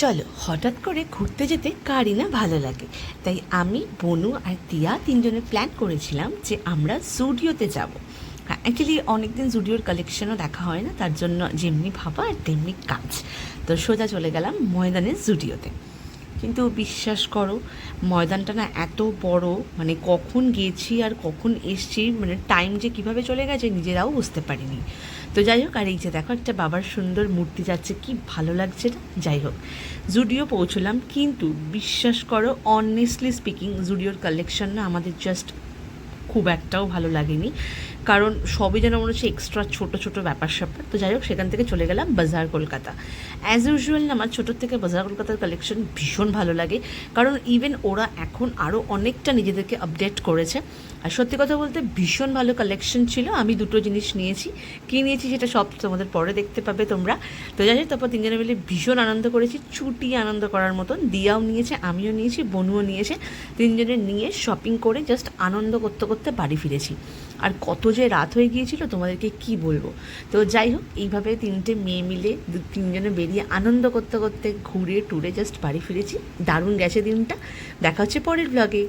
চলো হঠাৎ করে ঘুরতে যেতে কারই না ভালো লাগে। তাই আমি, বনু আর তিয়া তিনজনে প্ল্যান করেছিলাম যে আমরা জুডিওতে যাব। হ্যাঁ, অ্যাকচুয়ালি অনেকদিন জুডিওর কালেকশনও দেখা হয় না, তার জন্য যেমনি ভাবা আর তেমনি কাজ। তো সোজা চলে গেলাম ময়দানের জুডিওতে। কিন্তু বিশ্বাস করো, ময়দানটা না এত বড়, মানে কখন গেছি আর কখন এসছি, মানে টাইম যে কীভাবে চলে গেছে নিজেরাও বুঝতে পারিনি। তো যাই হোক, আর এই যে দেখো একটা বাবার সুন্দর মূর্তি যাচ্ছে, কি ভালো লাগছে না। যাই হোক, জুডিও পৌঁছলাম, কিন্তু বিশ্বাস করো অনেস্টলি স্পিকিং জুডিওর কালেকশন না আমাদের জাস্ট খুব একটাও ভালো লাগেনি। কারণ সবই যেন মনে হচ্ছে এক্সট্রা ছোটো ছোটো ব্যাপার স্যাপার। তো যাই হোক, সেখান থেকে চলে গেলাম বাজার কলকাতা। অ্যাজ ইউজুয়াল আমার ছোটোর থেকে বাজার কলকাতার কালেকশন ভীষণ ভালো লাগে, কারণ ইভেন ওরা এখন আরও অনেকটা নিজেদেরকে আপডেট করেছে। আর সত্যি কথা বলতে ভীষণ ভালো কালেকশন ছিল। আমি দুটো জিনিস নিয়েছি, কী নিয়েছি সেটা সব তোমাদের পরে দেখতে পাবে তোমরা। তো যাই হোক, তারপর তিনজনে মিলে ভীষণ আনন্দ করেছি, ছুটি আনন্দ করার মতন। দিয়াও নিয়েছে, আমিও নিয়েছি, বনুও নিয়েছে। তিনজনে নিয়ে শপিং করে জাস্ট আনন্দ করতে করতে বাড়ি ফিরেছি। আর কত যে রাত হয়ে গিয়েছিল তোমাদেরকে কি বলবো। তো যাই হোক, এইভাবে তিনটে মেয়ে মিলে তিনজনে বেরিয়ে আনন্দ করতে করতে ঘুরে টুরে জাস্ট বাড়ি ফিরেছি। দারুণ গেছে দিনটা। দেখা হচ্ছে পরের ব্লগে।